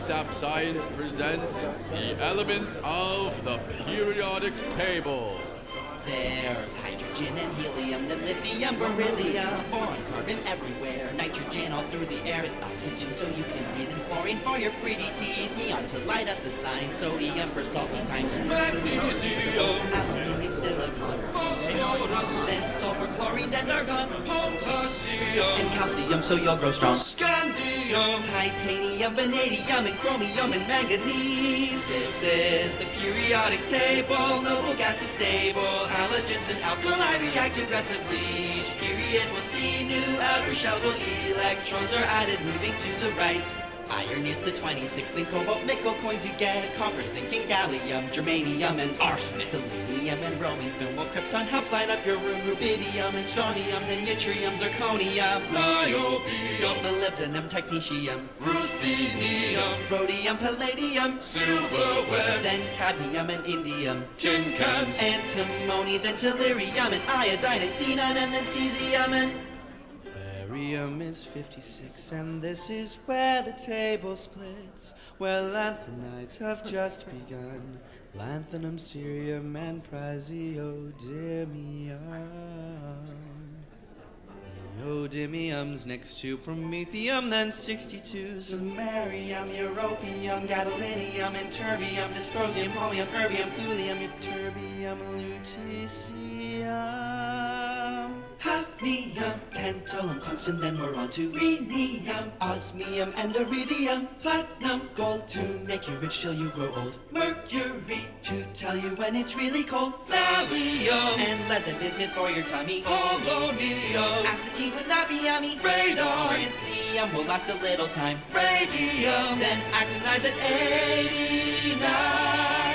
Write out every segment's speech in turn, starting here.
ASAP Science presents the elements of the periodic table. There's hydrogen and helium, then lithium, beryllium, boron, carbon everywhere, nitrogen all through the air, with oxygen so you can breathe, and fluorine for your pretty teeth, neon to light up the sign, sodium for salty times, Magnesium, aluminium, silicon, phosphorus, then sulfur, chlorine, and argon, potassium, and calcium so you'll grow strong, scandium, titanium, vanadium, and chromium, and manganese. This is the periodic table, noble gas is stable, halogens and alkali react aggressively. Each period will see new outer shells while electrons are added, moving to the right. Iron is the 26th, then cobalt, nickel coins you get, copper, zinc, and gallium, germanium, and arsenic, selenium, and bromine, film, while krypton helps light up your room, rubidium, and strontium, then yttrium, zirconium, niobium, molybdenum, technetium, ruthenium, rhodium, palladium, silverware, then cadmium and indium, tin cans, antimony, then tellurium, and iodine, and xenon, and then cesium, and barium is 56, and this is where the table splits, where lanthanides have just begun, lanthanum, cerium, and praseodymium. Neodymium's next to promethium, then 62, samarium, europium, gadolinium, and terbium, dysprosium, holmium, erbium, thulium, ytterbium, lutetium, hafnium, tantalum, tungsten, then we're on to rhenium, osmium, and iridium, platinum, gold to make you rich till you grow old, mercury to tell you when it's really cold, thallium, and lead, the bismuth for your tummy, polonium, astatine would not be yummy, radar, francium will last a little time, radium, then actinides at 89.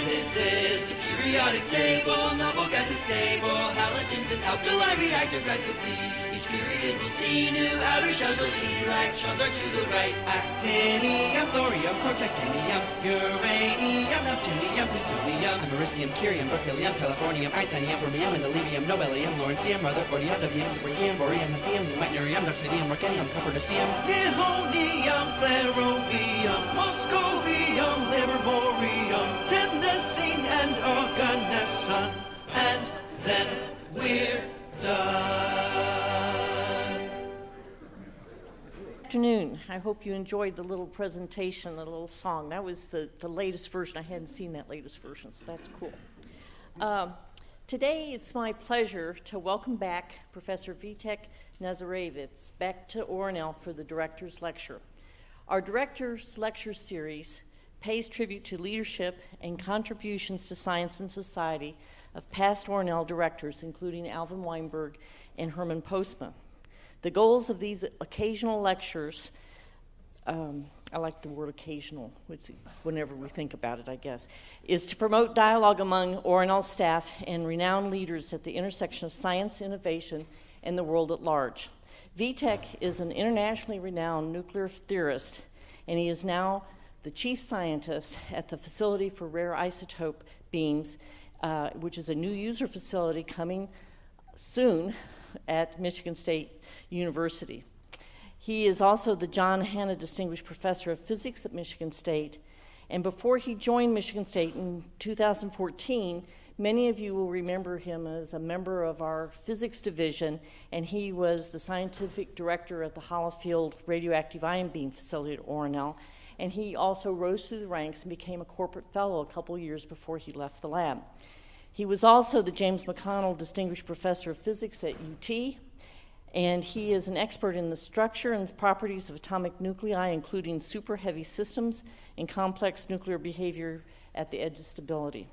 This is the periodic table, noble gas is stable, halogens and alkali react aggressively. Each period will see new outer shells where electrons are to the right. Actinium, thorium, protactinium, uranium, neptunium, plutonium, americium, curium, berkelium, californium, isonium, fermium, indolium, nobelium, lawrencium, rutherfordium, wm, sprigium, boreum, hesium, meitnerium, dubsinium, mercenium, copernicium, nihonium, flerovium, moscovium, livermorium, tennessine, and organesson, and then we're done. Afternoon. I hope you enjoyed the little presentation, the little song. That was the latest version. I hadn't seen that latest version, so that's cool. Today, it's my pleasure to welcome back Professor Witek Nazarewicz back to ORNL for the Director's Lecture. Our Director's Lecture series pays tribute to leadership and contributions to science and society of past ORNL directors, including Alvin Weinberg and Herman Postma. The goals of these occasional lectures, I like the word occasional, whenever we think about it, I guess, is to promote dialogue among ORNL staff and renowned leaders at the intersection of science, innovation, and the world at large. Witek is an internationally renowned nuclear theorist, and he is now the chief scientist at the Facility for Rare Isotope Beams, which is a new user facility coming soon at Michigan State University. He is also the John Hanna Distinguished Professor of Physics at Michigan State, and before he joined Michigan State in 2014, many of you will remember him as a member of our physics division, and he was the scientific director at the Holifield Radioactive Ion Beam facility at ORNL, and he also rose through the ranks and became a corporate fellow a couple years before he left the lab. He was also the James McConnell Distinguished Professor of Physics at UT, and he is an expert in the structure and properties of atomic nuclei, including superheavy systems and complex nuclear behavior at the edge of stability.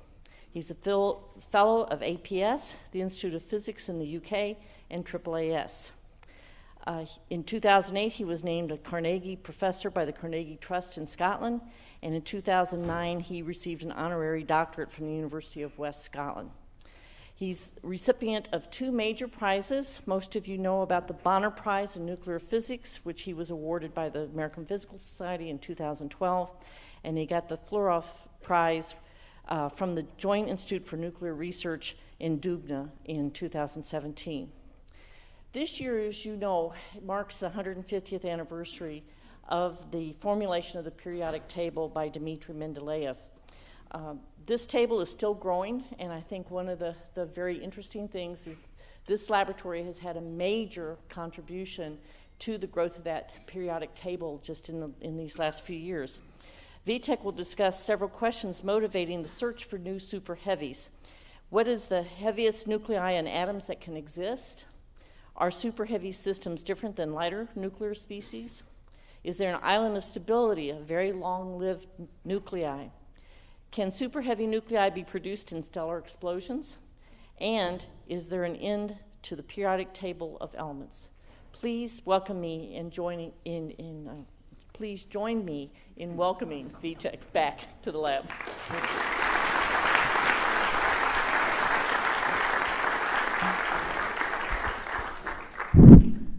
He's a fellow of APS, the Institute of Physics in the UK, and AAAS. In 2008, he was named a Carnegie Professor by the Carnegie Trust in Scotland, and in 2009, he received an honorary doctorate from the University of West Scotland. He's recipient of 2 major prizes. Most of you know about the Bonner Prize in Nuclear Physics, which he was awarded by the American Physical Society in 2012, and he got the Fluorov Prize from the Joint Institute for Nuclear Research in Dubna in 2017. This year, as you know, marks the 150th anniversary of the formulation of the periodic table by Dmitry Mendeleev. This table is still growing, and I think one of the very interesting things is this laboratory has had a major contribution to the growth of that periodic table just in these last few years. Witek will discuss several questions motivating the search for new superheavies. What is the heaviest nuclei and atoms that can exist? Are superheavy systems different than lighter nuclear species? Is there an island of stability of very long-lived nuclei? Can superheavy nuclei be produced in stellar explosions? And is there an end to the periodic table of elements? Please welcome me in joining please join me in welcoming Witek back to the lab.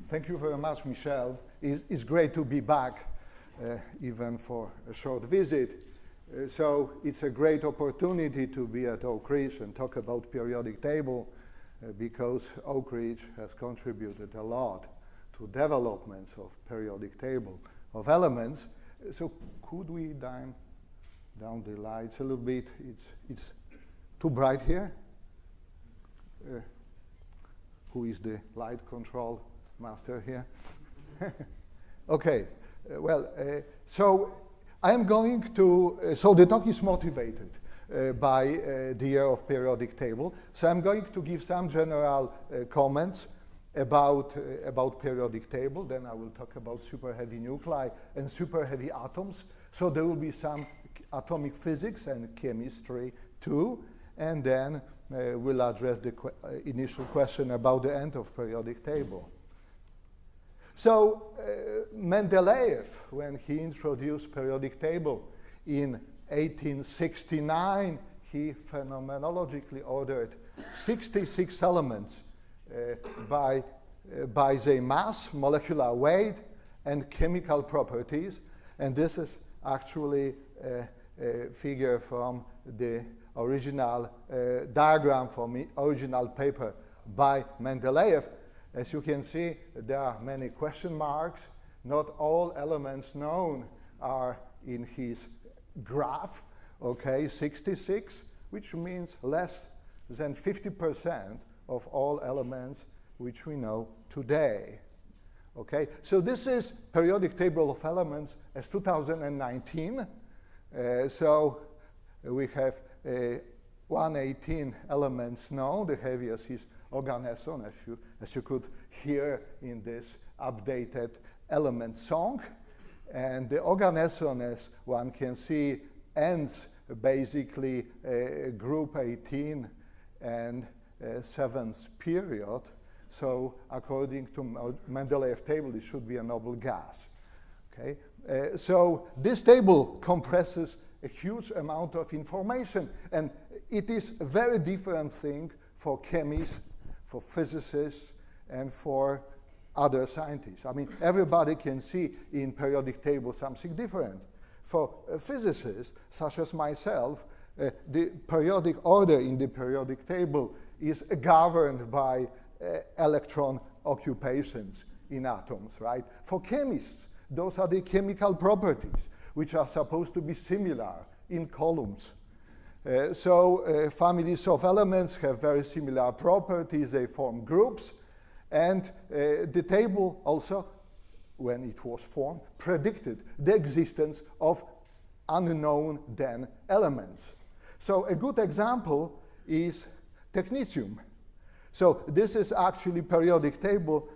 Thank you very much, Michelle. It's great to be back, even for a short visit. So it's a great opportunity to be at Oak Ridge and talk about periodic table, because Oak Ridge has contributed a lot to developments of periodic table of elements. So could we dim down the lights a little bit? It's too bright here. Who is the light control master here? Okay, so I am going to, so the talk is motivated by the year of periodic table. So I'm going to give some general comments about periodic table. Then I will talk about superheavy nuclei and superheavy atoms. So there will be some atomic physics and chemistry too. And then we'll address the initial question about the end of periodic table. So Mendeleev, when he introduced periodic table in 1869, he phenomenologically ordered 66 elements by their mass, molecular weight, and chemical properties. And this is actually a figure from the original diagram from the original paper by Mendeleev. As you can see, there are many question marks. Not all elements known are in his graph, okay, 66, which means less than 50% of all elements which we know today, okay? So this is periodic table of elements as 2019. So we have 118 elements known. The heaviest is organeson, as you could hear in this updated element song. And the organeson, as one can see, ends basically group 18 and 7th period. So according to Mendeleev table, it should be a noble gas. Okay? So this table compresses a huge amount of information, and it is a very different thing for chemists, for physicists, and for other scientists. I mean, everybody can see in periodic table something different. For physicists, such as myself, the periodic order in the periodic table is governed by electron occupations in atoms, right? For chemists, those are the chemical properties, which are supposed to be similar in columns. Families of elements have very similar properties. They form groups. And the table also, when it was formed, predicted the existence of unknown then elements. So a good example is technetium. So this is actually periodic table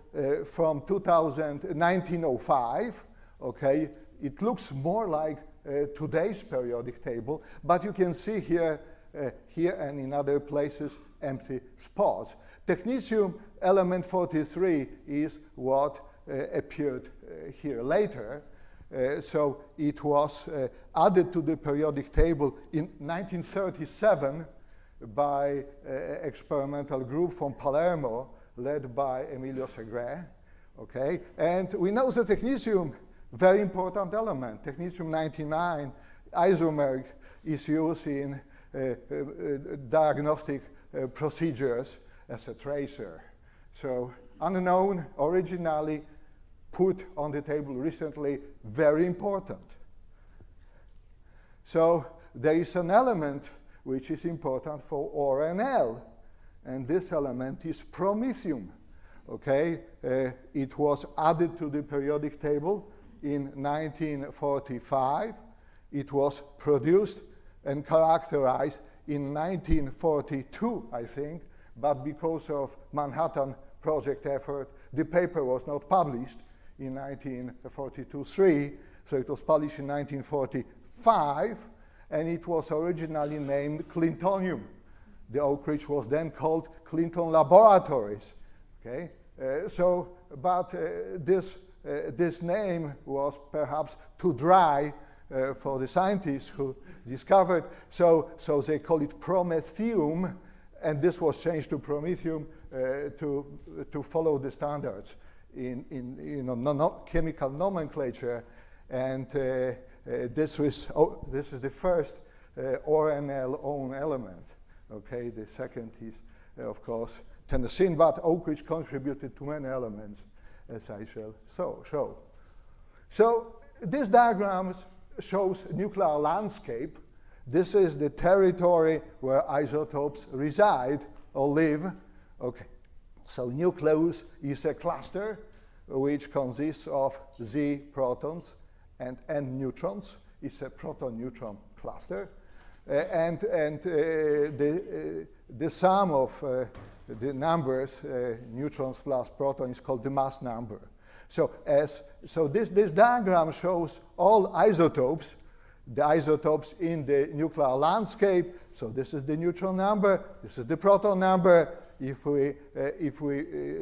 from 1905. Okay, it looks more like today's periodic table, but you can see here and in other places empty spots. Technetium element 43 is what appeared here later. So it was added to the periodic table in 1937 by an experimental group from Palermo led by Emilio Segre. Okay, and we know the technetium, very important element. Technetium 99 isomer is used in diagnostic procedures as a tracer. So unknown originally, put on the table recently, very important. So there is an element which is important for ORNL, and this element is promethium. Okay, it was added to the periodic table in 1945. It was produced and characterized in 1942, I think, but because of Manhattan Project effort, the paper was not published in 1942-3, so it was published in 1945, and it was originally named Clintonium. The Oak Ridge was then called Clinton Laboratories. Okay, this name was perhaps too dry for the scientists who discovered, so they call it promethium, and this was changed to promethium to follow the standards in chemical nomenclature, and this is the first ORNL own element. Okay, the second is of course tennessine, but Oak Ridge contributed to many elements, as I shall show. So this diagram shows nuclear landscape. This is the territory where isotopes reside or live. Okay, so nucleus is a cluster which consists of Z protons and N neutrons. It's a proton-neutron cluster, and the sum of the numbers, neutrons plus proton, is called the mass number. So this diagram shows all isotopes, the isotopes in the nuclear landscape. So this is the neutron number, this is the proton number. If we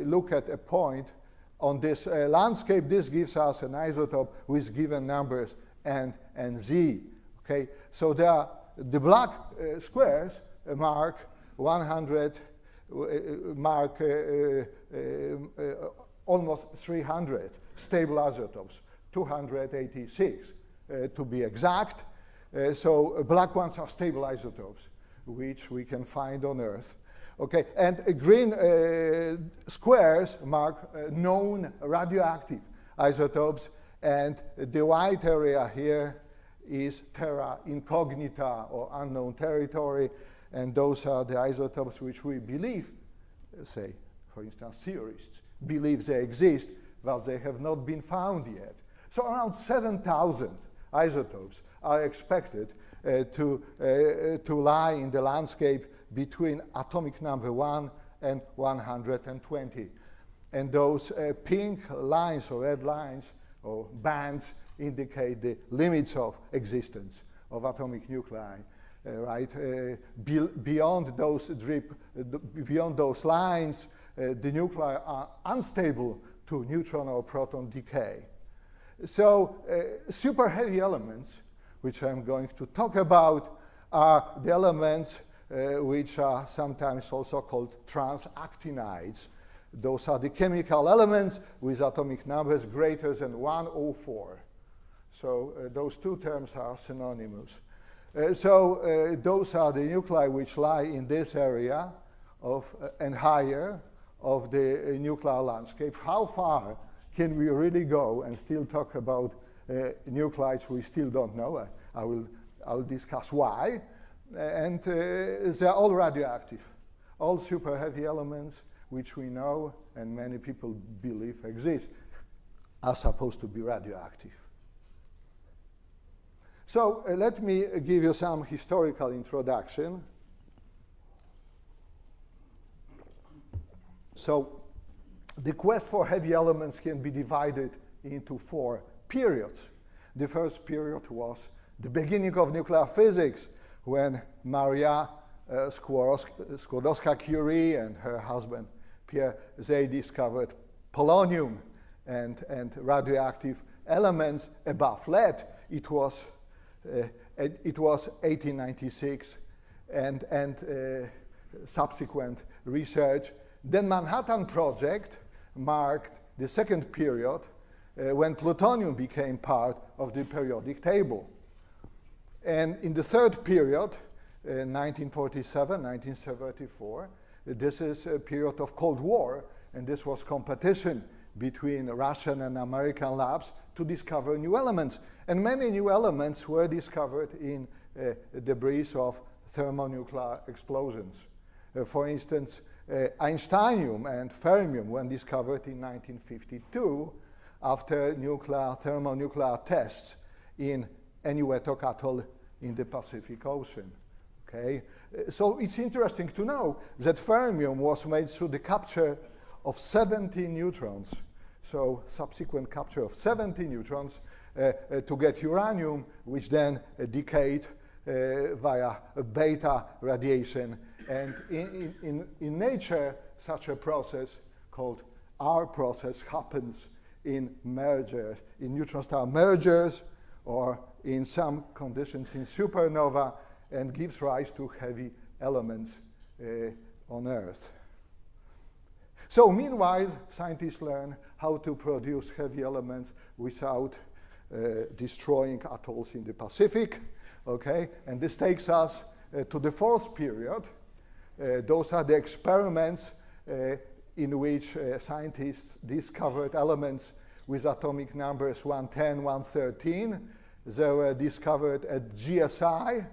look at a point on this landscape, this gives us an isotope with given numbers N and Z. Okay, so the black squares mark 100, almost 300 stable isotopes, 286 to be exact. So black ones are stable isotopes, which we can find on Earth. Okay, and green squares mark known radioactive isotopes, and the white area here is terra incognita, or unknown territory, and those are the isotopes which we believe, say, for instance, theorists believe they exist, but they have not been found yet. So around 7,000 isotopes are expected to lie in the landscape between atomic number 1 and 120. And those pink lines or red lines or bands indicate the limits of existence of atomic nuclei. Right? Beyond those lines, the nuclei are unstable to neutron or proton decay. So super heavy elements, which I'm going to talk about, are the elements which are sometimes also called transactinides. Those are the chemical elements with atomic numbers greater than 104. So those two terms are synonymous. Those are the nuclei which lie in this area of and higher of the nuclear landscape. How far can we really go and still talk about nuclei we still don't know? I'll discuss why. And they're all radioactive. All super heavy elements which we know and many people believe exist are supposed to be radioactive. So let me give you some historical introduction. So the quest for heavy elements can be divided into 4 periods. The first period was the beginning of nuclear physics, when Maria Skłodowska-Curie and her husband Pierre, they discovered polonium and radioactive elements above lead. It was 1896 and subsequent research. Then Manhattan Project marked the second period when plutonium became part of the periodic table. And in the third period, 1947, 1974, this is a period of Cold War, and this was competition between Russian and American labs to discover new elements. And many new elements were discovered in debris of thermonuclear explosions. For instance, Einsteinium and fermium were discovered in 1952 after thermonuclear tests in Eniwetok Atoll in the Pacific Ocean. Okay? So it's interesting to know that fermium was made through the capture of 70 neutrons. So subsequent capture of 70 neutrons to get uranium, which then decayed via beta radiation. And in nature, such a process called R process happens in mergers, in neutron star mergers, or in some conditions in supernova, and gives rise to heavy elements on Earth. So meanwhile, scientists learn how to produce heavy elements without destroying atolls in the Pacific. Okay, and this takes us to the fourth period. Those are the experiments in which scientists discovered elements with atomic numbers 110, 113. They were discovered at GSI.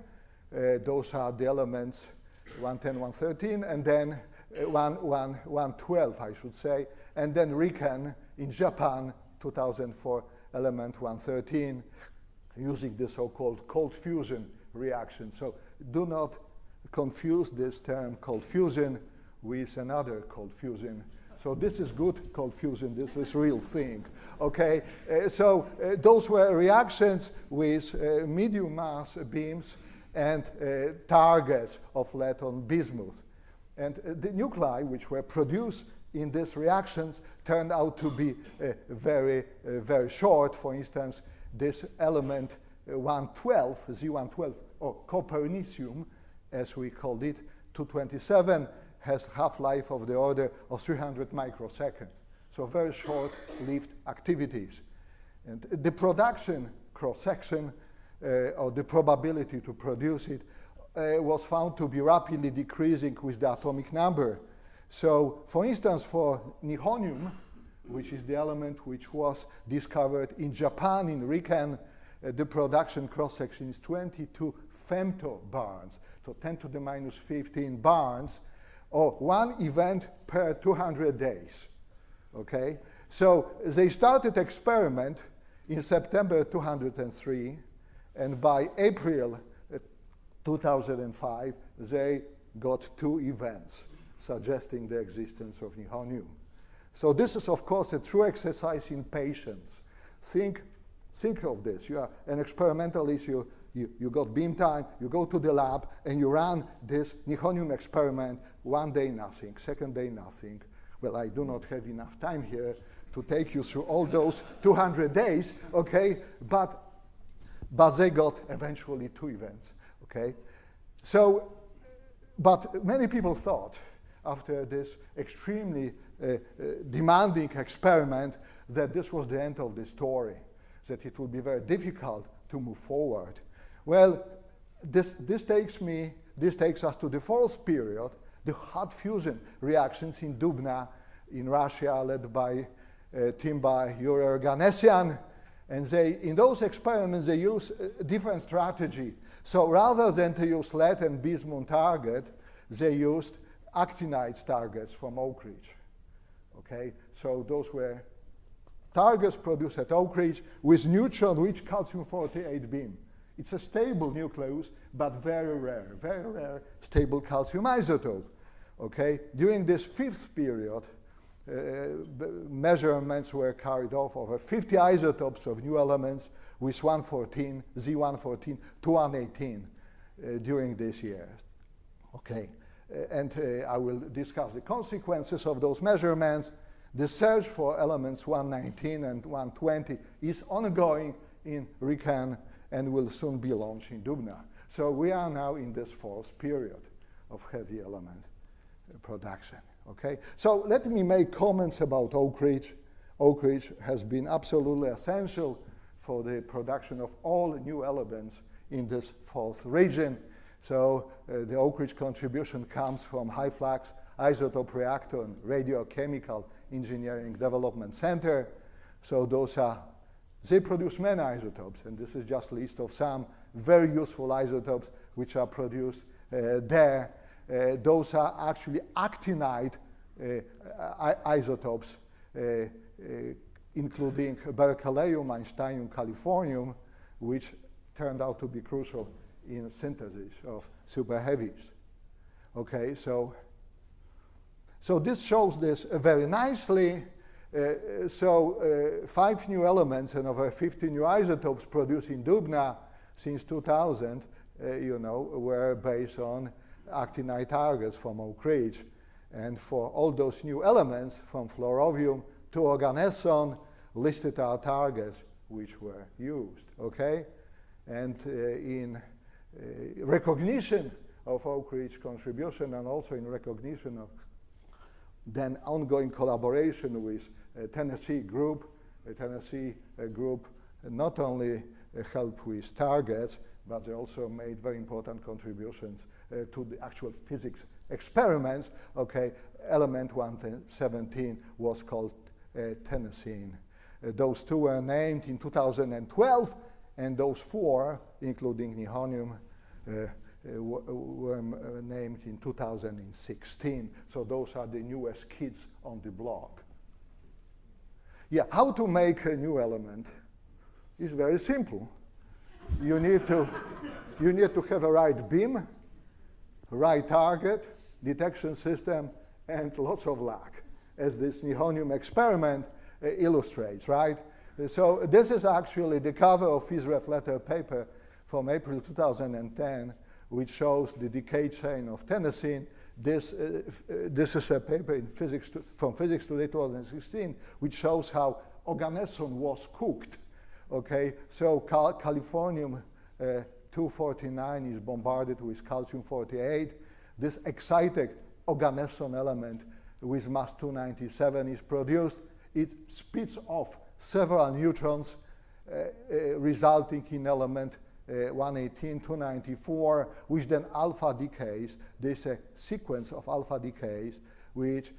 Those are the elements 110, 113, and then 112, I should say, and then RIKEN in Japan, 2004, element 113, using the so-called cold fusion reaction. So do not confuse this term cold fusion with another cold fusion. So this is good cold fusion, this is real thing, okay? So those were reactions with medium mass beams and targets of lead on bismuth. And the nuclei which were produced in these reactions turned out to be very short. For instance, this element 112, Z112, or copernicium, as we called it, 227, has half-life of the order of 300 microseconds. So very short-lived activities. And the production cross-section, or the probability to produce it, was found to be rapidly decreasing with the atomic number. So, for instance, for nihonium, which is the element which was discovered in Japan in RIKEN, the production cross-section is 22 femtobarns, so 10 to the minus 15 barns, or one event per 200 days. Okay? So they started experiment in September 2003, and by April 2005, they got 2 events suggesting the existence of nihonium. So this is, of course, a true exercise in patience. Think of this. You are an experimentalist, you got beam time, you go to the lab, and you run this nihonium experiment. One day, nothing. Second day, nothing. Well, I do not have enough time here to take you through all those 200 days, okay? But they got eventually 2 events, okay? So, but many people thought, after this extremely demanding experiment, that this was the end of the story, that it would be very difficult to move forward. Well, this takes us to the fourth period, the hot fusion reactions in Dubna in Russia, led by a team by Yuri Oganessian. And in those experiments, they use a different strategy. So rather than to use lead and bismuth target, they used actinide targets from Oak Ridge. Okay, so those were targets produced at Oak Ridge with neutron-rich calcium-48 beam. It's a stable nucleus, but very rare stable calcium isotope. Okay, during this 5th period, measurements were carried off over 50 isotopes of new elements with 114, Z114 to 118 during this year. Okay, and I will discuss the consequences of those measurements. The search for elements 119 and 120 is ongoing in RIKEN and will soon be launched in Dubna. So we are now in this 4th period of heavy element production. Okay, so let me make comments about Oak Ridge. Oak Ridge has been absolutely essential for the production of all new elements in this 4th region. So the Oak Ridge contribution comes from high flux isotope reactor and radiochemical Engineering Development Center. So they produce many isotopes, and this is just a list of some very useful isotopes which are produced there. Those are actually actinide isotopes, including berkelium, einsteinium, californium, which turned out to be crucial in synthesis of superheavies. Okay, so this shows this very nicely. 5 new elements and over 50 new isotopes produced in Dubna since 2000, were based on actinide targets from Oak Ridge. And for all those new elements, from fluorovium to organeson, listed our targets which were used, okay? And in recognition of Oak Ridge contribution, and also in recognition of then ongoing collaboration with Tennessee group, not only helped with targets, but they also made very important contributions to the actual physics experiments. Okay, element 117 was called tennessine. Those 2 were named in 2012, and those 4, including nihonium, were named in 2016. So those are the newest kids on the block. Yeah, how to make a new element is very simple. You need to have a right beam, right target, detection system, and lots of luck, as this nihonium experiment illustrates, right? So this is actually the cover of FISREF letter paper from April 2010, which shows the decay chain of tennessine. This is a paper from Physics Today 2016, which shows how organeson was cooked. Okay, so californium 249 is bombarded with calcium 48. This excited organeson element with mass 297 is produced. It spits off several neutrons, resulting in element 118, 294, which then alpha decays. There's a sequence of alpha decays, which,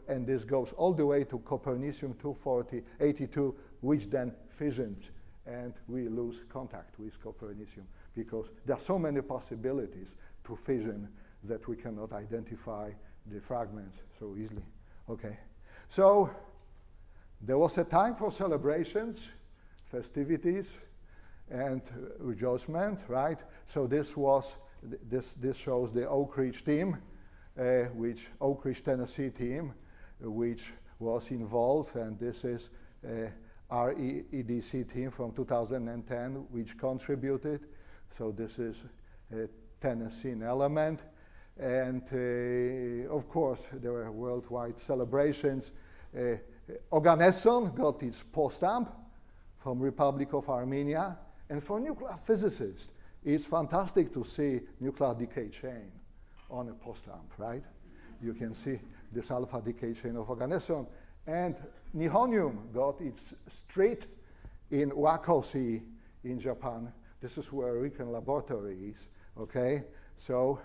and this goes all the way to copernicium 282, which then fissions, and we lose contact with copernicium because there are so many possibilities to fission that we cannot identify the fragments so easily. Okay, so there was a time for celebrations, festivities, and rejoicement, right? So this shows the Oak Ridge team, Oak Ridge, Tennessee team, which was involved, and this is REDC team from 2010, which contributed. So this is a tennessine element, and of course there were worldwide celebrations. Organeson got its poststamp from Republic of Armenia. And for nuclear physicists, it's fantastic to see nuclear decay chain on a poststamp, right? You can see this alpha decay chain of organeson. And nihonium got its street in Wakoshi in Japan. This is where Riken Laboratory is, okay? So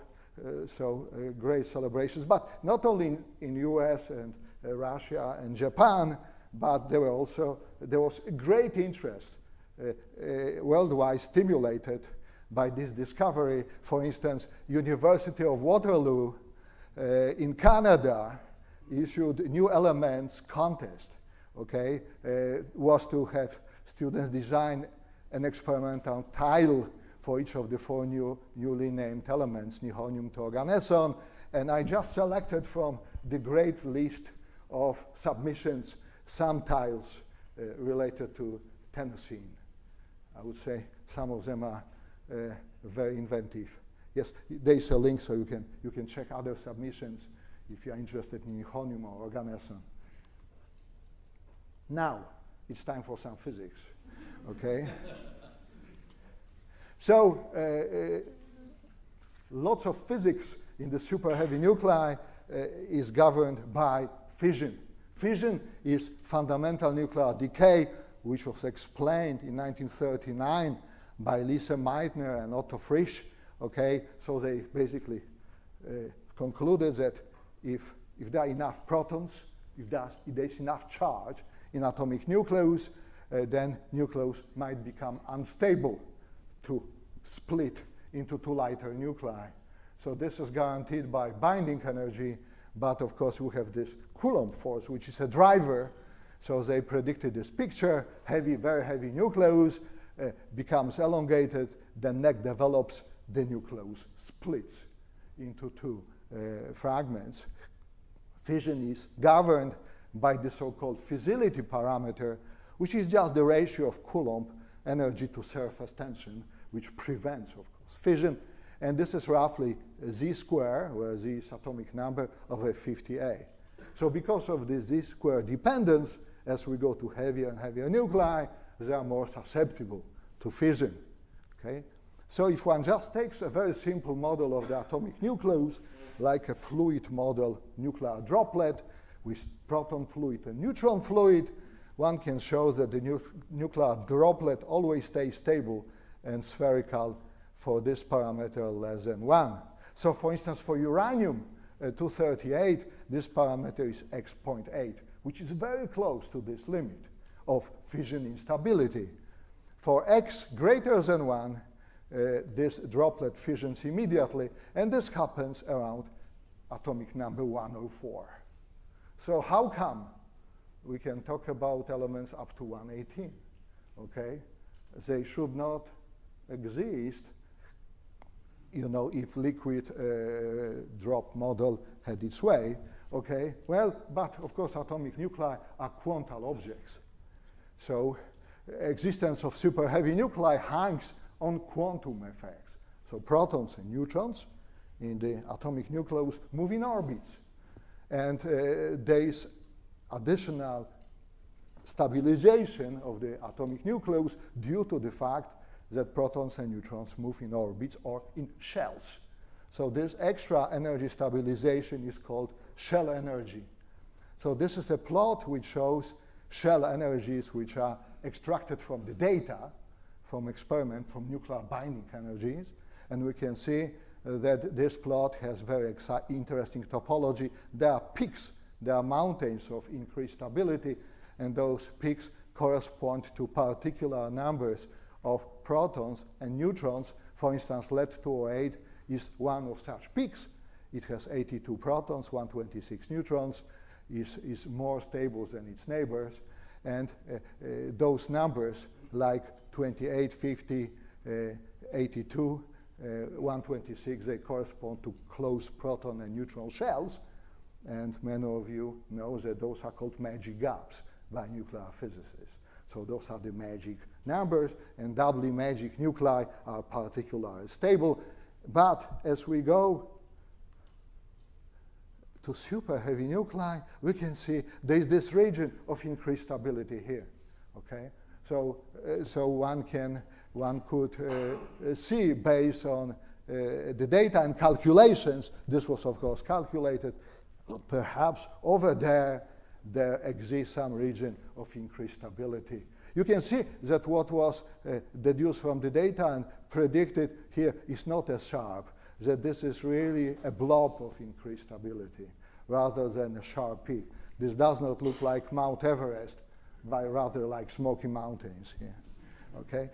great celebrations, but not only in US and Russia and Japan, but there was a great interest worldwide stimulated by this discovery. For instance, University of Waterloo in Canada issued new elements contest, okay? Was to have students design an experimental tile for each of the 4 newly named elements, nihonium to organeson, and I just selected from the great list of submissions some tiles related to tennessine. I would say some of them are very inventive. Yes, there's a link so you can check other submissions if you are interested in nihonium or organeson. Now, it's time for some physics, okay? So, lots of physics in the superheavy nuclei is governed by fission. Fission is fundamental nuclear decay, which was explained in 1939 by Lise Meitner and Otto Frisch. Okay, so they basically concluded that if there are enough protons if there's enough charge in atomic nucleus, then nucleus might become unstable to split into two lighter nuclei. So this is guaranteed by binding energy, but of course we have this Coulomb force, which is a driver. So they predicted this picture: heavy, very heavy nucleus becomes elongated, the neck develops, the nucleus splits into two fragments. Fission is governed by the so-called fissility parameter, which is just the ratio of Coulomb energy to surface tension, which prevents, of course, fission. And this is roughly z square, where z is atomic number of a 50A. So because of this z square dependence, as we go to heavier and heavier nuclei, they are more susceptible to fission. Okay? So if one just takes a very simple model of the atomic nucleus, like a fluid model, nuclear droplet, with proton fluid and neutron fluid, one can show that the nuclear droplet always stays stable and spherical for this parameter less than 1. So for instance, for uranium-238, this parameter is x.8, which is very close to this limit of fission instability. For x greater than 1, this droplet fissions immediately, and this happens around atomic number 104. So how come we can talk about elements up to 118? Okay, they should not exist, you know, if liquid drop model had its way. Okay, well, but of course atomic nuclei are quantal objects. So existence of super heavy nuclei hangs on quantum effects. So protons and neutrons in the atomic nucleus move in orbits. And there is additional stabilization of the atomic nucleus due to the fact that protons and neutrons move in orbits or in shells. So this extra energy stabilization is called shell energy. So this is a plot which shows shell energies which are extracted from the data, from experiment, from nuclear binding energies. And we can see that this plot has very interesting topology. There are peaks, there are mountains of increased stability, and those peaks correspond to particular numbers of protons and neutrons. For instance, lead-208 is one of such peaks. It has 82 protons, 126 neutrons, is more stable than its neighbors. And those numbers, like 28, 50, 82, 126, they correspond to close proton and neutron shells. And many of you know that those are called magic gaps by nuclear physicists. So those are the magic numbers, and doubly magic nuclei are particularly stable. But as we go to super heavy nuclei, we can see there's this region of increased stability here. Okay, so one could see based on the data and calculations. This was of course calculated. Perhaps over there exists some region of increased stability. You can see that what was deduced from the data and predicted here is not as sharp, that this is really a blob of increased stability rather than a sharp peak. This does not look like Mount Everest, but rather like Smoky Mountains here. Okay,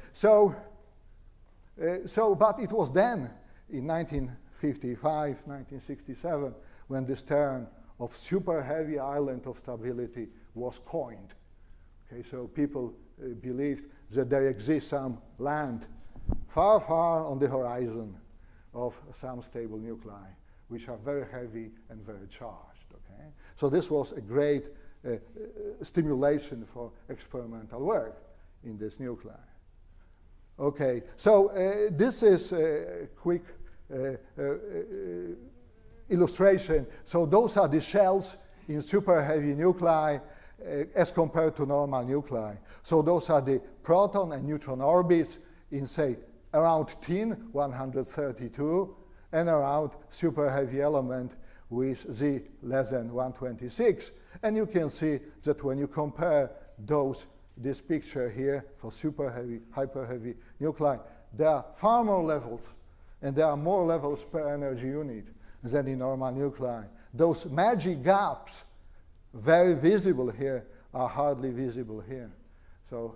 but it was then, in 1955, 1967, when this term of super heavy island of stability was coined. Okay, so people believed that there exists some land far, far on the horizon of some stable nuclei, which are very heavy and very charged. Okay, so this was a great stimulation for experimental work in this nuclei. Okay, so this is a quick illustration. So those are the shells in super heavy nuclei as compared to normal nuclei. So those are the proton and neutron orbits in, say, around 132, and around super heavy element with Z less than 126. And you can see that when you compare this picture here for super heavy, hyper heavy nuclei, there are far more levels, and there are more levels per energy unit than in normal nuclei. Those magic gaps very visible here are hardly visible here. So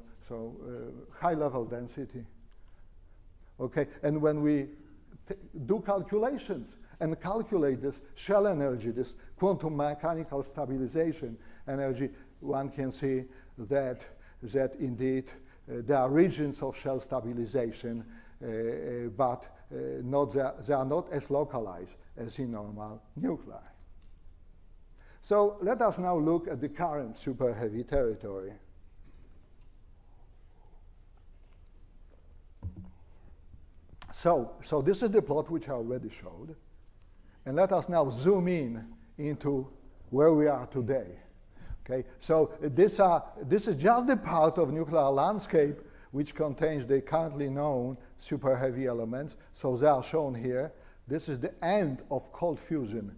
high level density. Okay, and when we do calculations and calculate this shell energy, this quantum mechanical stabilization energy, one can see that indeed there are regions of shell stabilization, but they are not as localized as in normal nuclei. So let us now look at the current superheavy territory. So this is the plot which I already showed. And let us now zoom in into where we are today. Okay, so this is just the part of nuclear landscape which contains the currently known superheavy elements. So they are shown here. This is the end of cold fusion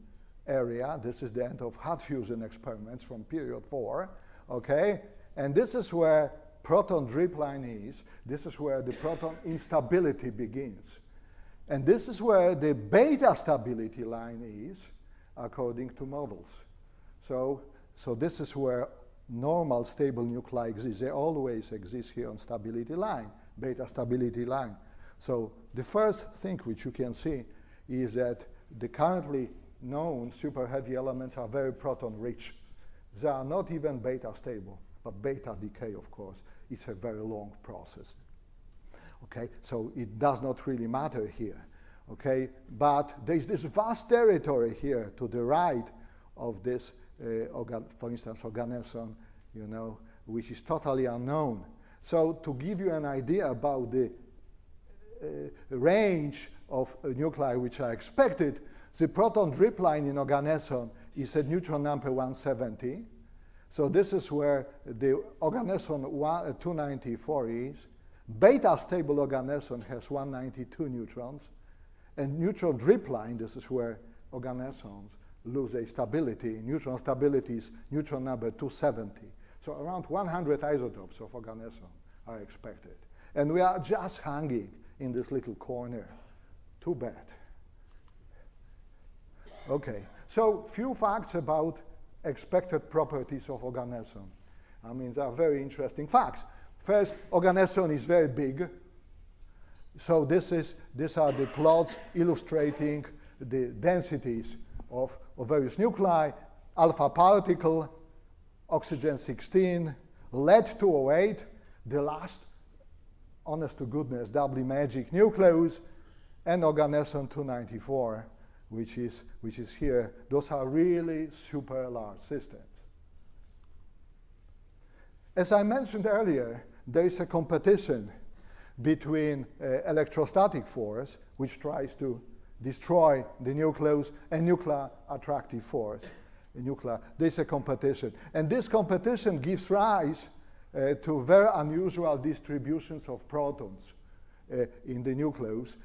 area. This is the end of hot fusion experiments from period 4. Okay, and this is where proton drip line is. This is where the proton instability begins. And this is where the beta stability line is, according to models. So this is where normal stable nuclei exist. They always exist here on stability line, beta stability line. So the first thing which you can see is that the currently known superheavy elements are very proton rich. They are not even beta stable, but beta decay, of course, it's a very long process. Okay, so it does not really matter here. Okay, but there's this vast territory here to the right of this, for instance, organeson, you know, which is totally unknown. So to give you an idea about the range of nuclei which are expected, the proton drip line in organeson is at neutron number 170. So this is where the organeson 294 is. Beta stable organeson has 192 neutrons. And neutron drip line, this is where organesons lose a stability. Neutron stability is neutron number 270. So around 100 isotopes of organeson are expected. And we are just hanging in this little corner. Too bad. Okay, so few facts about expected properties of organeson. I mean, they are very interesting facts. First, organeson is very big. So these are the plots illustrating the densities of various nuclei. Alpha particle, oxygen 16, lead 208, the last, honest to goodness, doubly magic nucleus, and organeson 294, which is here. Those are really super large systems. As I mentioned earlier, there is a competition between electrostatic force, which tries to destroy the nucleus, and nuclear attractive force. There's a competition. And this competition gives rise to very unusual distributions of protons in the nucleus.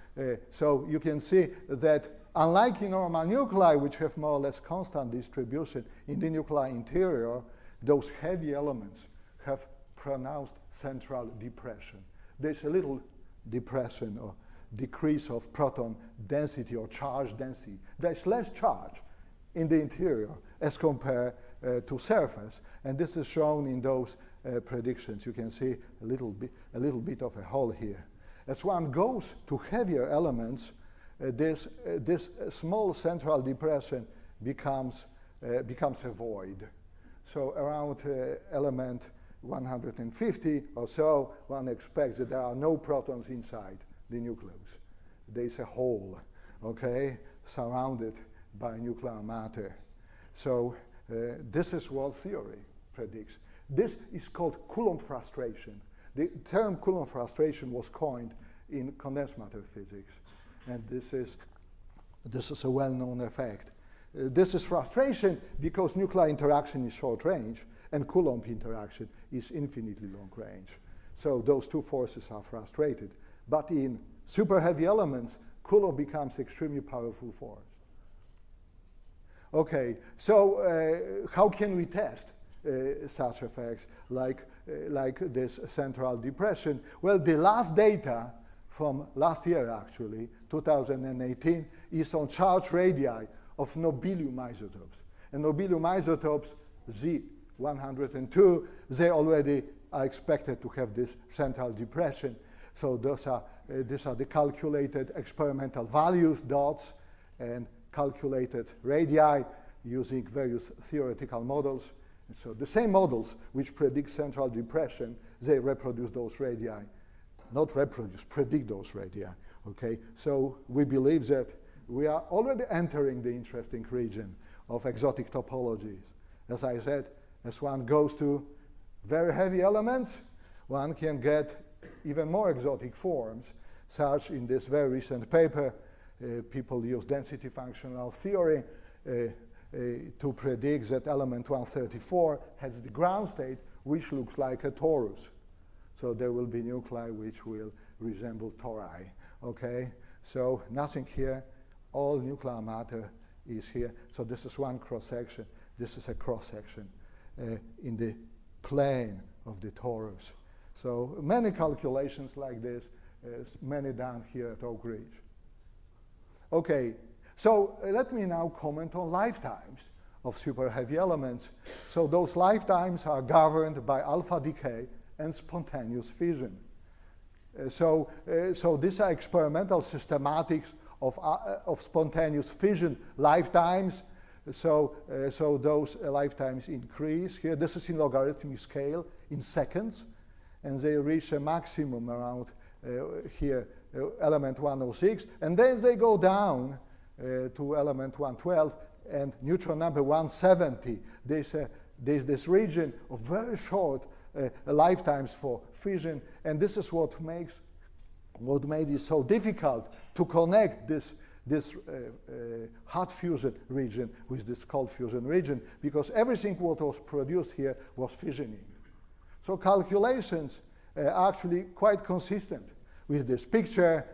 So you can see that unlike in normal nuclei, which have more or less constant distribution, in the nuclei interior, those heavy elements have pronounced central depression. There's a little depression or decrease of proton density or charge density. There's less charge in the interior as compared to surface. And this is shown in those predictions. You can see a little bit of a hole here. As one goes to heavier elements, this small central depression becomes a void. So around element 150 or so, one expects that there are no protons inside the nucleus. There's a hole, okay, surrounded by nuclear matter. So this is what theory predicts. This is called Coulomb frustration. The term Coulomb frustration was coined in condensed matter physics, and this is a well-known effect. This is frustration because nuclear interaction is short range, and Coulomb interaction is infinitely long range. So those two forces are frustrated. But in superheavy elements, Coulomb becomes extremely powerful force. Okay, so how can we test such effects like this central depression? Well, the last data from last year, actually, 2018, is on charge radii of nobelium isotopes. And nobelium isotopes Z102, they already are expected to have this central depression. So these are the calculated experimental values, dots, and calculated radii using various theoretical models. And so the same models which predict central depression, they reproduce those radii. Not reproduce, predict those radii. Okay, so we believe that we are already entering the interesting region of exotic topologies. As I said, as one goes to very heavy elements, one can get even more exotic forms, such in this very recent paper, people use density functional theory to predict that element 134 has the ground state which looks like a torus. So there will be nuclei which will resemble tori. Okay, so nothing here, all nuclear matter is here. So this is one cross-section. This is a cross-section in the plane of the torus. So many calculations like this, many done here at Oak Ridge. Okay, so let me now comment on lifetimes of superheavy elements. So those lifetimes are governed by alpha decay and spontaneous fission. So these are experimental systematics of spontaneous fission lifetimes. So those lifetimes increase here. This is in logarithmic scale in seconds, and they reach a maximum around here, element 106, and then they go down to element 112 and neutron number 170. There's this region of very short lifetimes for fission, and this is what made it so difficult to connect this hot fusion region with this cold fusion region, because everything what was produced here was fissioning. So calculations are actually quite consistent with this picture.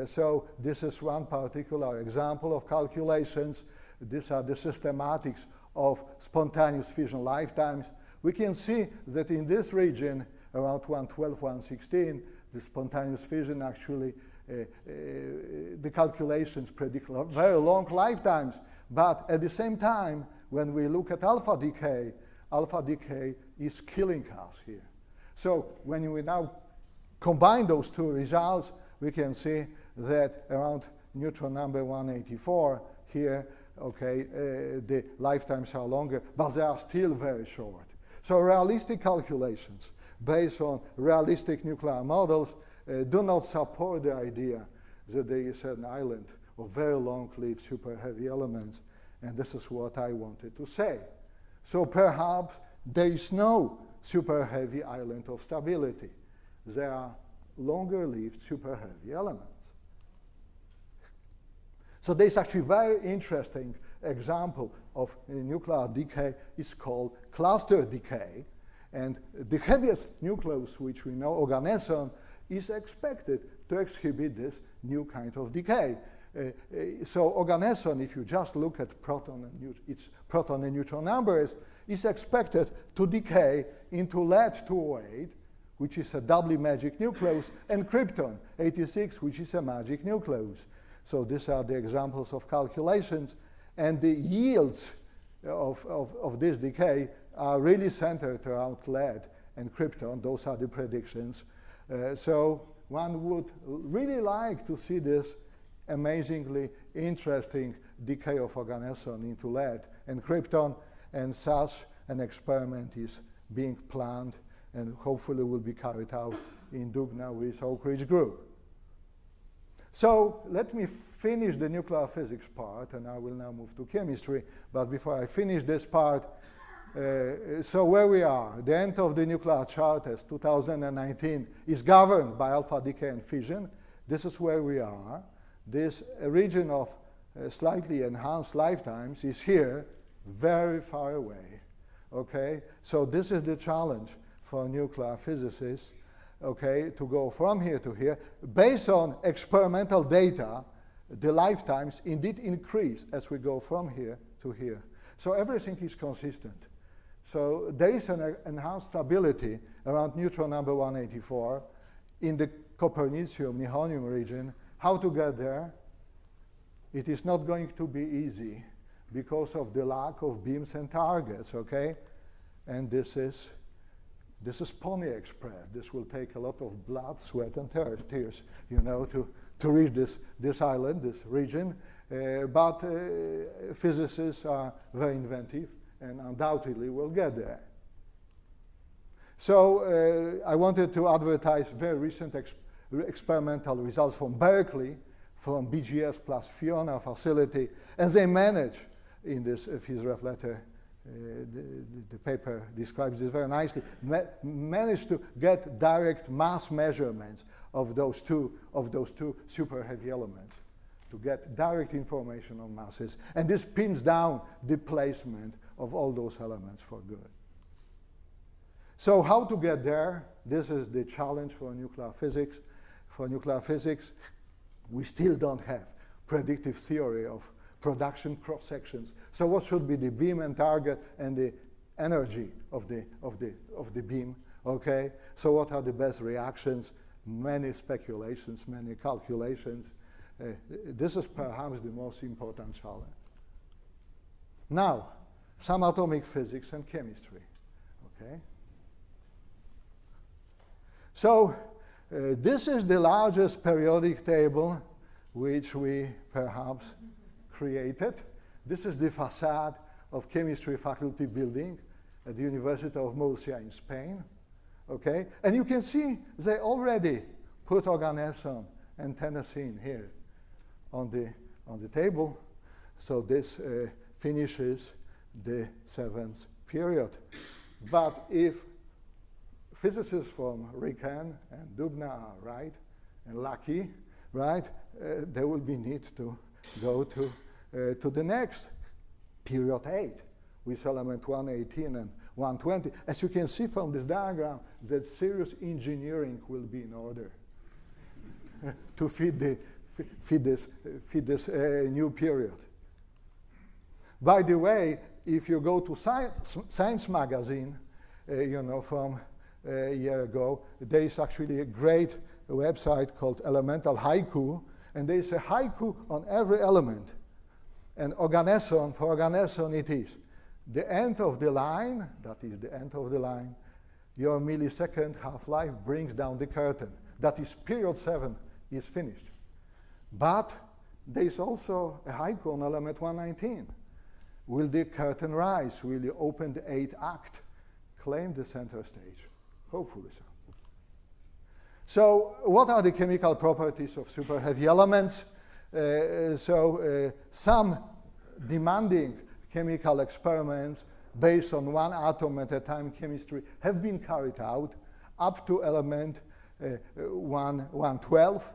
So this is one particular example of calculations. These are the systematics of spontaneous fission lifetimes. We can see that in this region, around 112, 116, the spontaneous fission actually, the calculations predict very long lifetimes. But at the same time, when we look at alpha decay is killing us here. So when we now combine those two results, we can see that around neutron number 184 here, okay, the lifetimes are longer, but they are still very short. So realistic calculations based on realistic nuclear models do not support the idea that there is an island of very long-lived superheavy elements, and this is what I wanted to say. So perhaps there is no superheavy island of stability. There are longer-lived superheavy elements. So there's actually a very interesting example of nuclear decay is called cluster decay. And the heaviest nucleus which we know, organeson, is expected to exhibit this new kind of decay. So organeson, if you just look at its proton and neutron numbers, is expected to decay into lead-208, which is a doubly magic nucleus, and krypton, 86, which is a magic nucleus. So these are the examples of calculations, and the yields of this decay are really centered around lead and krypton. Those are the predictions. So one would really like to see this amazingly interesting decay of organeson into lead and krypton, and such an experiment is being planned and hopefully will be carried out in Dubna with Oak Ridge Group. So let me finish the nuclear physics part, and I will now move to chemistry. But before I finish this part, so where we are, the end of the nuclear charters, 2019, is governed by alpha decay and fission. This is where we are. This region of slightly enhanced lifetimes is here, very far away. Okay, so this is the challenge for nuclear physicists, okay, to go from here to here. Based on experimental data, the lifetimes indeed increase as we go from here to here. So everything is consistent. So there is an enhanced stability around neutron number 184 in the copernicium-nihonium region. How to get there? It is not going to be easy because of the lack of beams and targets, okay? And this is Pony Express. This will take a lot of blood, sweat, and tears, you know, to reach this island, this region. But physicists are very inventive and undoubtedly will get there. So I wanted to advertise very recent experimental results from Berkeley, from BGS plus Fiona facility, and they manage in this FISREF letter, the paper describes this very nicely, managed to get direct mass measurements of those two super heavy elements, to get direct information on masses, and this pins down the placement of all those elements for good. So how to get there? This is the challenge for nuclear physics. For nuclear physics, we still don't have predictive theory of production cross-sections. So what should be the beam and target and the energy of the beam, okay? So what are the best reactions? Many speculations, many calculations. This is perhaps the most important challenge. Now, some atomic physics and chemistry, okay? So this is the largest periodic table which we perhaps created. This is the facade of chemistry faculty building at the University of Murcia in Spain, okay? And you can see they already put organeson and tennessine here on the table. So this finishes the 7th period. But if physicists from Riken and Dubna are right and lucky, right, there will be need to go to the next period 8 with element 118 and 120. As you can see from this diagram, that serious engineering will be in order to feed this new period. By the way, if you go to Science magazine, you know, from a year ago, there is actually a great website called Elemental Haiku, and there is a haiku on every element. And organeson, for organeson it is the end of the line, that is the end of the line, your millisecond half-life brings down the curtain. That is period 7 is finished. But there is also a haiku on element 119. Will the curtain rise? Will you open the 8th act? Claim the center stage. Hopefully so. So what are the chemical properties of super heavy elements? Some demanding chemical experiments based on one atom at a time chemistry have been carried out up to element 112.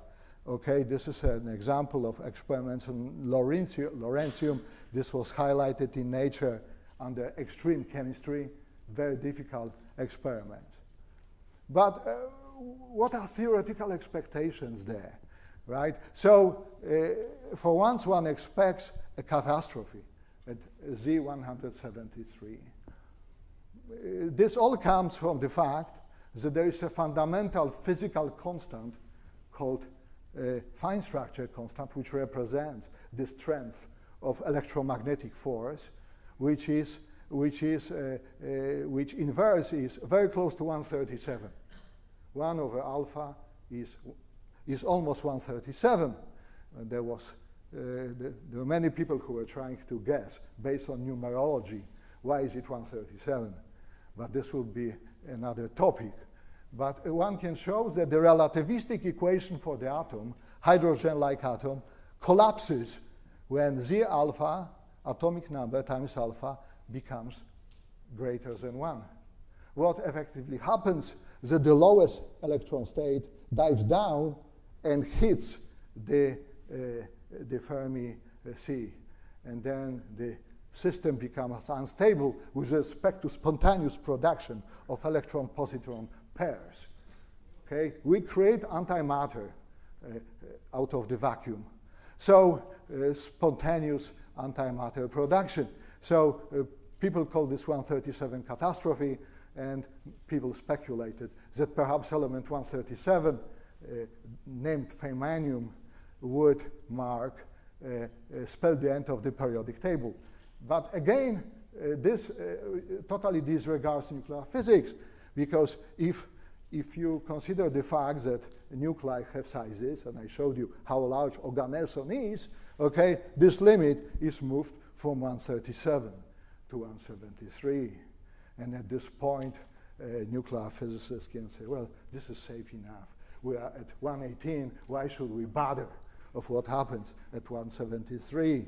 Okay, this is an example of experiments on lawrencium. This was highlighted in Nature under extreme chemistry, very difficult experiments. But what are theoretical expectations there, right? So for once one expects a catastrophe at Z173. This all comes from the fact that there is a fundamental physical constant called fine structure constant, which represents the strength of electromagnetic force, which inverse is very close to 137. 1 over alpha is almost 137. And there were many people who were trying to guess based on numerology, why is it 137? But this will be another topic. But one can show that the relativistic equation for the atom, hydrogen-like atom, collapses when Z alpha, atomic number times alpha, becomes greater than 1. What effectively happens is that the lowest electron state dives down and hits the Fermi sea. And then the system becomes unstable with respect to spontaneous production of electron-positron pairs. Okay? We create antimatter out of the vacuum. So spontaneous antimatter production. So people call this 137 catastrophe, and people speculated that perhaps element 137, named Feynmanium, would spell the end of the periodic table. But again, this totally disregards nuclear physics, because if you consider the fact that nuclei have sizes, and I showed you how large organeson is, okay, this limit is moved from 137 to 173. And at this point, nuclear physicists can say, well, this is safe enough. We are at 118, why should we bother of what happens at 173?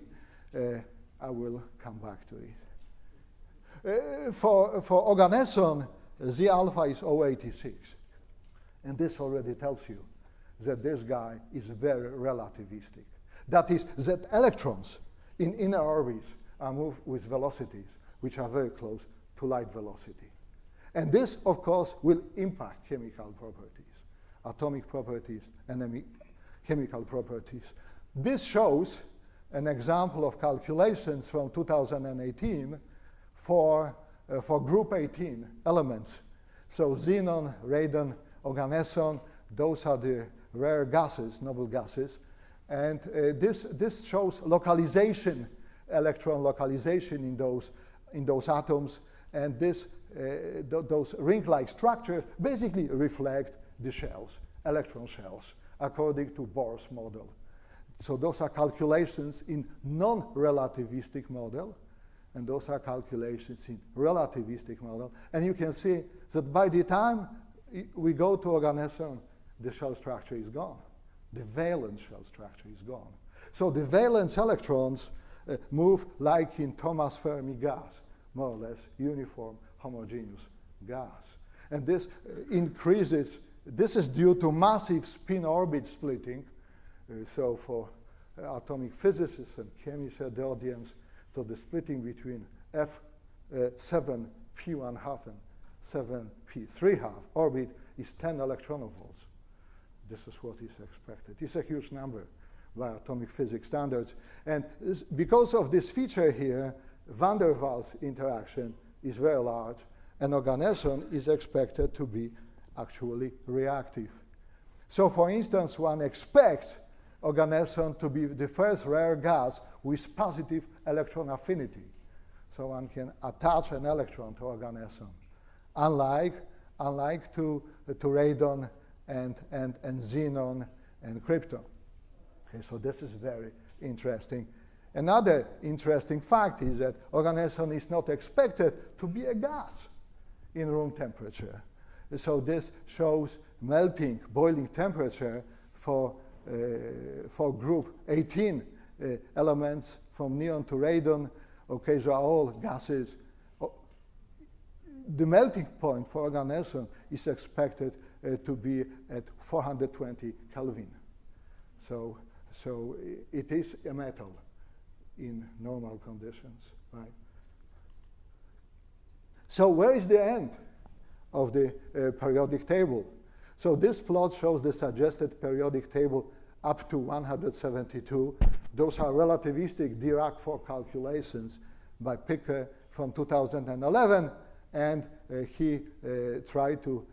I will come back to it. For organeson, Z alpha is 0.86. And this already tells you that this guy is very relativistic. That is, that electrons in inner orbits are moved with velocities which are very close to light velocity. And this, of course, will impact chemical properties, atomic properties, and chemical properties. This shows an example of calculations from 2018 for group 18 elements. So xenon, radon, organeson, those are the rare gases, noble gases. And this shows localization, electron localization in those atoms. And those ring-like structures basically reflect the shells, electron shells, according to Bohr's model. So those are calculations in non-relativistic model, and those are calculations in relativistic model. And you can see that by the time we go to organeson, the shell structure is gone. The valence shell structure is gone. So the valence electrons move like in Thomas Fermi gas, more or less uniform, homogeneous gas. And this increases, this is due to massive spin-orbit splitting. So for atomic physicists and chemists at the audience, so the splitting between F7p1/2 and 7p3/2 orbit is 10 electronvolts. This is what is expected. It's a huge number by atomic physics standards. And because of this feature here, van der Waals interaction is very large, and organeson is expected to be actually reactive. So for instance, one expects organeson to be the first rare gas with positive electron affinity. So one can attach an electron to organeson, unlike to radon and xenon and krypton. Okay, so this is very interesting. Another interesting fact is that organeson is not expected to be a gas in room temperature. So this shows melting, boiling temperature for group 18 elements from neon to radon. Okay, so are all gases. The melting point for organeson is expected to be at 420 Kelvin. So it is a metal in normal conditions, right? So where is the end of the periodic table? So this plot shows the suggested periodic table up to 172. Those are relativistic Dirac-4 calculations by Picker from 2011, and he tried to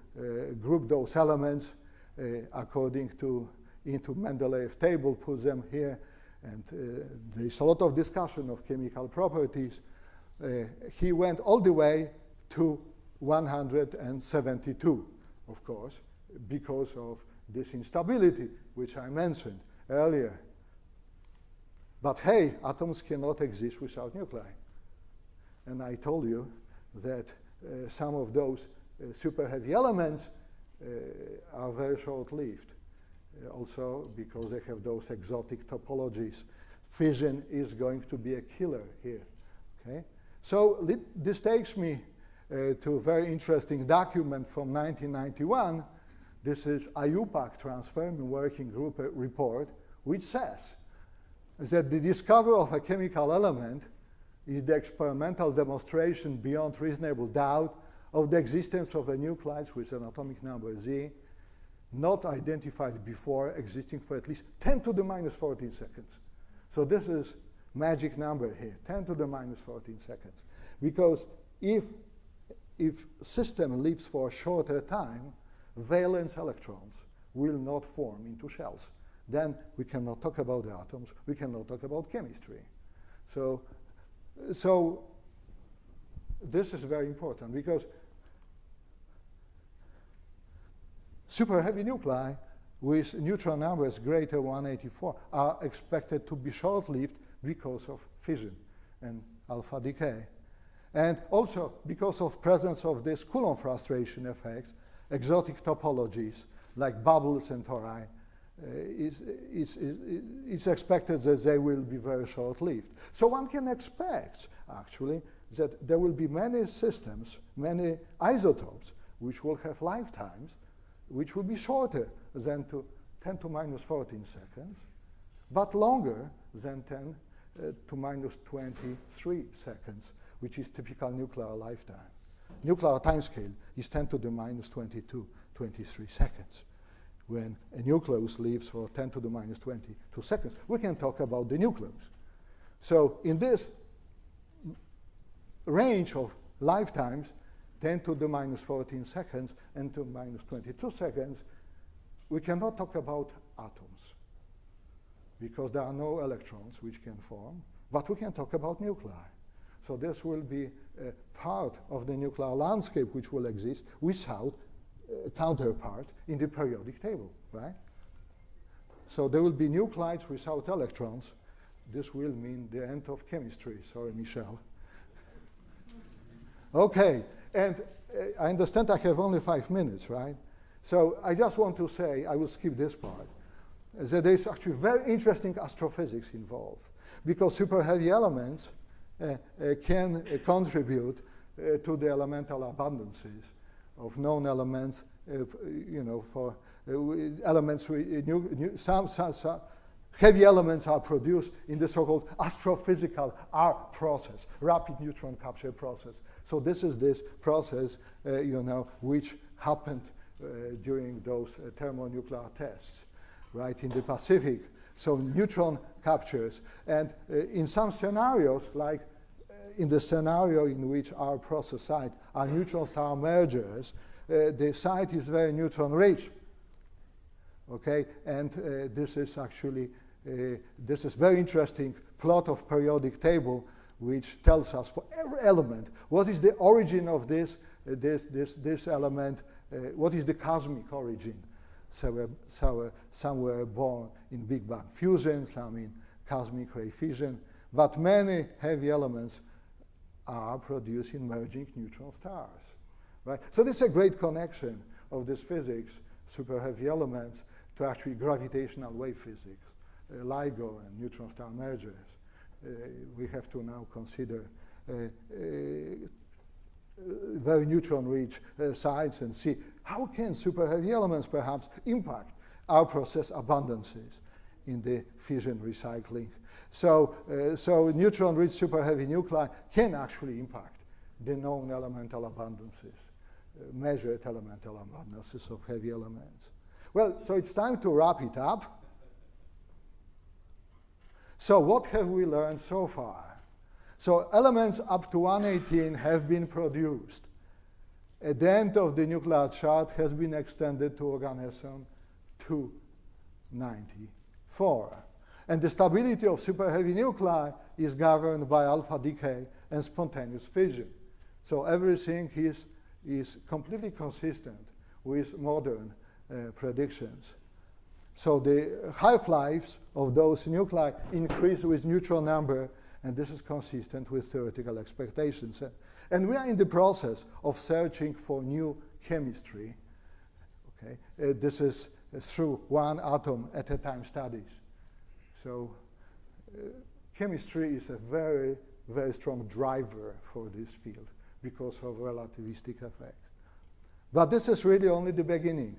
group those elements according to into Mendeleev table, put them here, and there's a lot of discussion of chemical properties. He went all the way to 172, of course, because of this instability, which I mentioned earlier. But hey, atoms cannot exist without nuclei. And I told you that some of those super heavy elements are very short-lived. Also because they have those exotic topologies. Fission is going to be a killer here. Okay? So this takes me to a very interesting document from 1991. This is IUPAC Transfermin Working Group report, which says that the discovery of a chemical element is the experimental demonstration beyond reasonable doubt of the existence of a nuclide with an atomic number Z, not identified before, existing for at least 10 to the minus 14 seconds. So this is magic number here, 10 to the minus 14 seconds. Because if system lives for a shorter time, valence electrons will not form into shells. Then we cannot talk about the atoms, we cannot talk about chemistry. So this is very important because superheavy nuclei with neutron numbers greater than 184 are expected to be short-lived because of fission and alpha decay. And also because of presence of this Coulomb frustration effects, exotic topologies like bubbles and tori, it's expected that they will be very short-lived. So one can expect, actually, that there will be many systems, many isotopes, which will have lifetimes, which will be shorter than 10 to minus 14 seconds, but longer than 10 to minus 23 seconds, which is typical nuclear lifetime. Nuclear timescale is 10 to the minus 22, 23 seconds. When a nucleus lives for 10 to the minus 22 seconds, we can talk about the nucleus. So in this range of lifetimes, 10 to the minus 14 seconds and to minus 22 seconds, we cannot talk about atoms because there are no electrons which can form, but we can talk about nuclei. So this will be a part of the nuclear landscape which will exist without counterparts in the periodic table, right? So there will be nuclides without electrons. This will mean the end of chemistry. Sorry, Michel. Okay, and I understand I have only 5 minutes, right? So I just want to say, I will skip this part, that there is actually very interesting astrophysics involved because superheavy elements can contribute to the elemental abundances of known elements, for elements, some heavy elements are produced in the so-called astrophysical R process, rapid neutron capture process. So this is this process, which happened during those thermonuclear tests, right, in the Pacific. So neutron captures. And in some scenarios, like in the scenario in which our process site are neutron star mergers, the site is very neutron rich. Okay, and this is actually, this is very interesting plot of periodic table which tells us for every element what is the origin of this element, what is the cosmic origin. So some were born in Big Bang fusion, some in cosmic ray fission, but many heavy elements are produced in merging neutron stars, right? So this is a great connection of this physics, super heavy elements, to actually gravitational wave physics, LIGO and neutron star mergers. We have to now consider very neutron-rich sites and see how can super heavy elements perhaps impact our process abundances in the fission recycling. So neutron-rich superheavy nuclei can actually impact the known elemental abundances, measured elemental abundances of heavy elements. Well, so it's time to wrap it up. So what have we learned so far? So elements up to 118 have been produced. At the end of the nuclear chart has been extended to organism 294. And the stability of superheavy nuclei is governed by alpha decay and spontaneous fission. So everything is completely consistent with modern predictions. So the half-lives of those nuclei increase with neutron number, and this is consistent with theoretical expectations. And we are in the process of searching for new chemistry. Okay, this is through one atom at a time studies. So chemistry is a very, very strong driver for this field because of relativistic effects. But this is really only the beginning.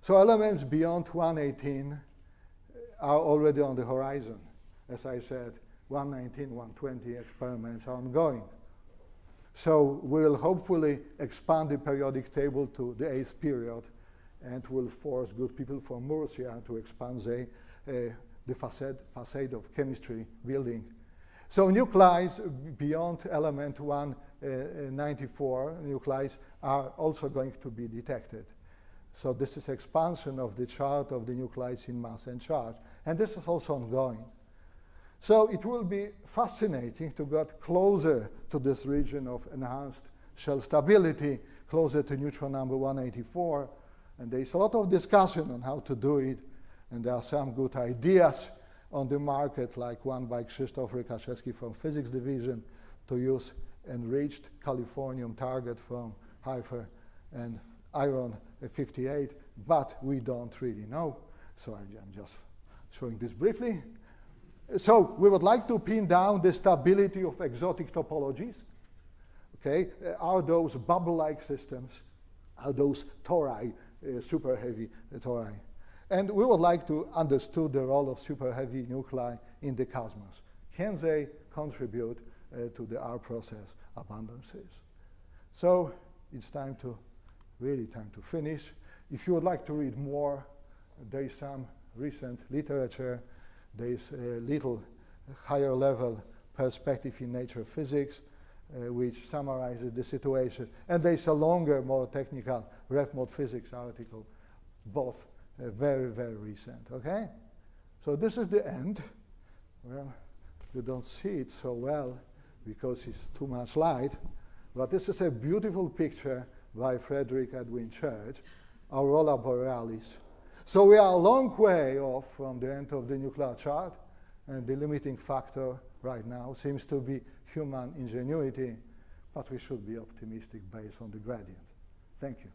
So elements beyond 118 are already on the horizon. As I said, 119, 120 experiments are ongoing. So we'll hopefully expand the periodic table to the 8th period, and will force good people from Murcia to expand the facade of chemistry building. So nuclei beyond element 194 nuclei are also going to be detected. So this is expansion of the chart of the nuclei in mass and charge, and this is also ongoing. So it will be fascinating to get closer to this region of enhanced shell stability, closer to neutron number 184. And there's a lot of discussion on how to do it. And there are some good ideas on the market, like one by Krzysztof Rykaszewski from Physics Division, to use enriched californium target from Haifa and iron 58, but we don't really know. So I'm just showing this briefly. So we would like to pin down the stability of exotic topologies. Okay, are those bubble-like systems? Are those tori, super heavy tori? And we would like to understand the role of super heavy nuclei in the cosmos. Can they contribute to the R process abundances? So it's really time to finish. If you would like to read more, there is some recent literature. There is a little higher level perspective in Nature Physics, which summarizes the situation. And there is a longer, more technical RefMod Physics article, both very, very recent, okay? So this is the end. Well, you don't see it so well because it's too much light, but this is a beautiful picture by Frederick Edwin Church, Aurora Borealis. So we are a long way off from the end of the nuclear chart, and the limiting factor right now seems to be human ingenuity, but we should be optimistic based on the gradient. Thank you.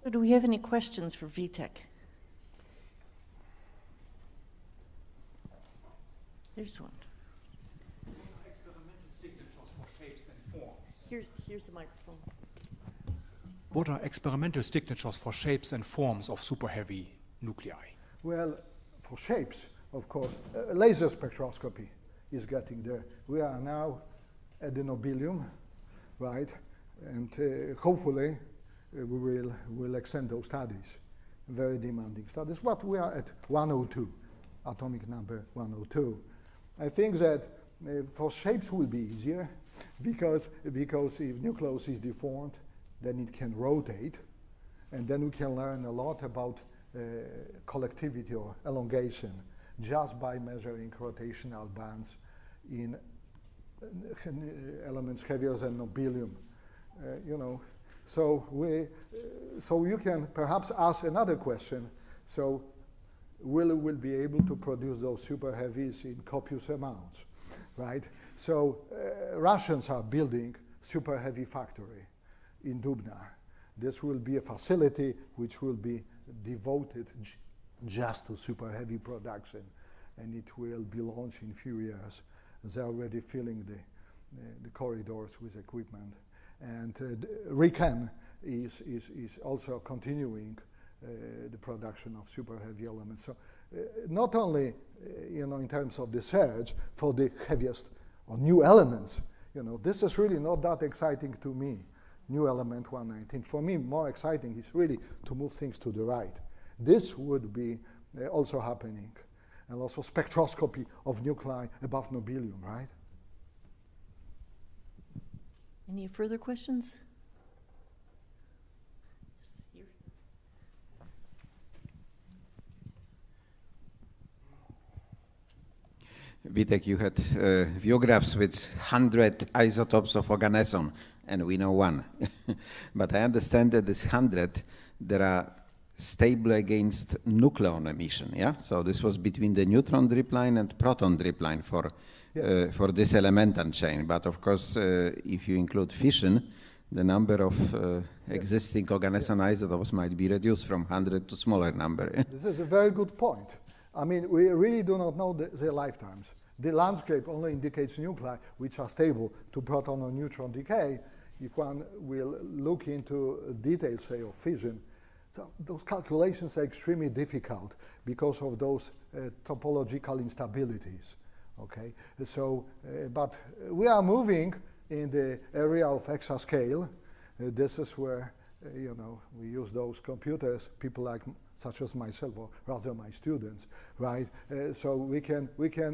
So do we have any questions for Witek? There's one. Experimental signatures for shapes and forms. Here's the microphone. What are experimental signatures for shapes and forms of superheavy nuclei? Well, for shapes, of course, laser spectroscopy is getting there. We are now at the nobelium, right? And hopefully we will extend those studies, very demanding studies. But we are at 102, atomic number 102. I think that for shapes will be easier because if nucleus is deformed, then it can rotate, and then we can learn a lot about collectivity or elongation just by measuring rotational bands in elements heavier than nobelium. You know, so you can perhaps ask another question. So will we be able to produce those super heavies in copious amounts, right? So Russians are building super heavy factory in Dubna. This will be a facility which will be devoted just to super heavy production, and it will be launched in a few years. They're already filling the corridors with equipment. And RICAN is also continuing the production of super heavy elements. So not only in terms of the search for the heaviest or new elements, this is really not that exciting to me. New element 119. For me, more exciting is really to move things to the right. This would be also happening, and also spectroscopy of nuclei above nobelium, right? Any further questions? Here. Witek, you had view graphs with 100 isotopes of organeson, and we know one. But I understand that this 100, there are stable against nucleon emission, yeah? So this was between the neutron drip line and proton drip line for this elemental chain. But of course, if you include fission, the number of existing organeson isotopes might be reduced from 100 to smaller number. This is a very good point. I mean, we really do not know their lifetimes. The landscape only indicates nuclei which are stable to proton or neutron decay. If one will look into details, say, of fission, so those calculations are extremely difficult because of those topological instabilities. Okay, so but we are moving in the area of exascale. This is where we use those computers. People like such as myself, or rather my students, right? So we can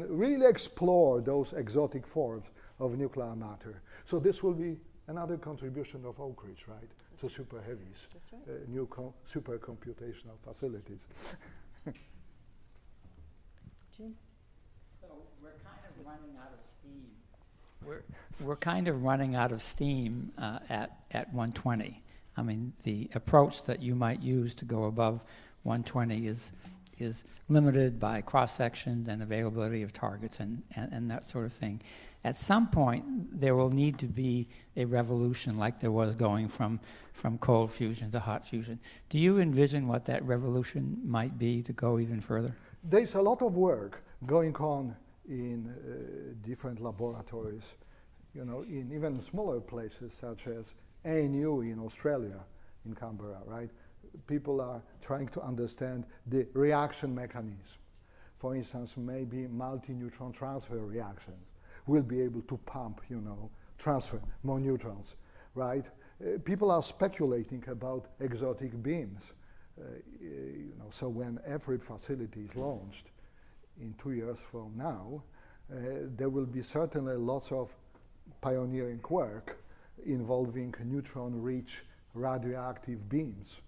really explore those exotic forms of nuclear matter. So this will be another contribution of Oak Ridge, right, to Superheavy's new supercomputational facilities. Jim? So we're kind of running out of steam. We're kind of running out of steam at 120. I mean, the approach that you might use to go above 120 is limited by cross-sections and availability of targets and that sort of thing. At some point, there will need to be a revolution like there was going from cold fusion to hot fusion. Do you envision what that revolution might be to go even further? There's a lot of work going on in different laboratories, you know, in even smaller places such as ANU in Australia, in Canberra, right? People are trying to understand the reaction mechanism. For instance, maybe multi-neutron transfer reactions will be able to pump, you know, transfer more neutrons, right? People are speculating about exotic beams. You know, so when every facility is launched in 2 years from now, there will be certainly lots of pioneering work involving neutron-rich radioactive beams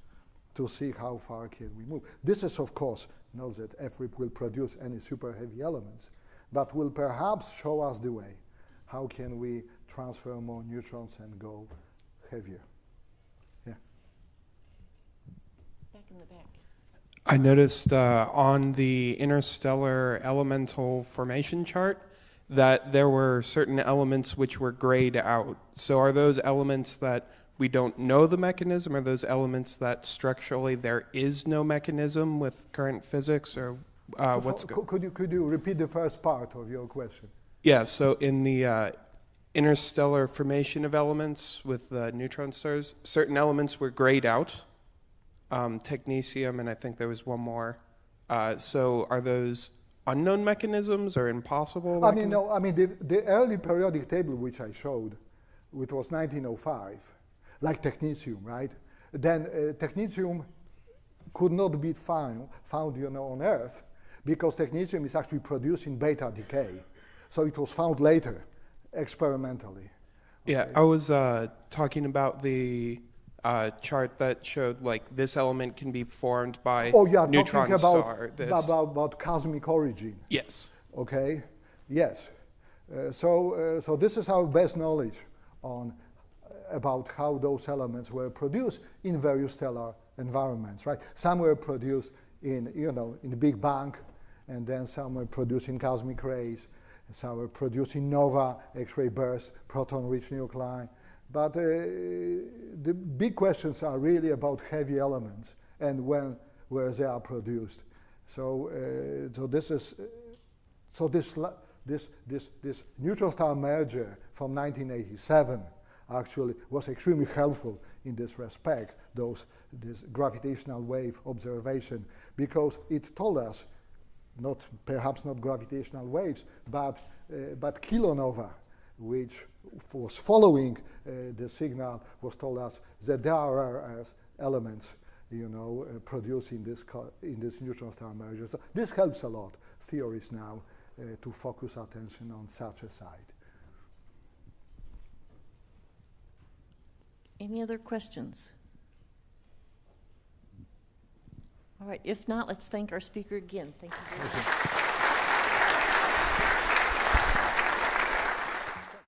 to see how far can we move. This is, of course, not that FRIP will produce any super heavy elements, but will perhaps show us the way. How can we transfer more neutrons and go heavier? Yeah. Back in the back. I noticed on the interstellar elemental formation chart that there were certain elements which were grayed out. So are those elements that we don't know the mechanism, or those elements that structurally there is no mechanism with current physics, or what's good? Could you repeat the first part of your question? Yeah, so in the interstellar formation of elements with the neutron stars, certain elements were grayed out, technetium, and I think there was one more. So are those unknown mechanisms or impossible? I mean, no, I mean, the early periodic table which I showed, which was 1905, like technetium, right? Then technetium could not be found, you know, on Earth, because technetium is actually produced in beta decay. So it was found later, experimentally. Yeah, Okay. I was talking about the chart that showed like this element can be formed by neutron talking star. about cosmic origin. Yes. Okay. Yes. So this is our best knowledge on about how those elements were produced in various stellar environments. Right. Some were produced in the Big Bang, and then some were produced in cosmic rays. Some were produced in nova, X-ray bursts, proton-rich nuclei. But the big questions are really about heavy elements and where they are produced. So this neutron star merger from 1987 actually was extremely helpful in this respect. This gravitational wave observation, because it told us, perhaps not gravitational waves, but kilonova, which was following the signal, was told us that there are rare earth elements, produced in this neutron star merger. So this helps a lot theorists now to focus attention on such a site. Any other questions? All right, if not, let's thank our speaker again. Thank you very much.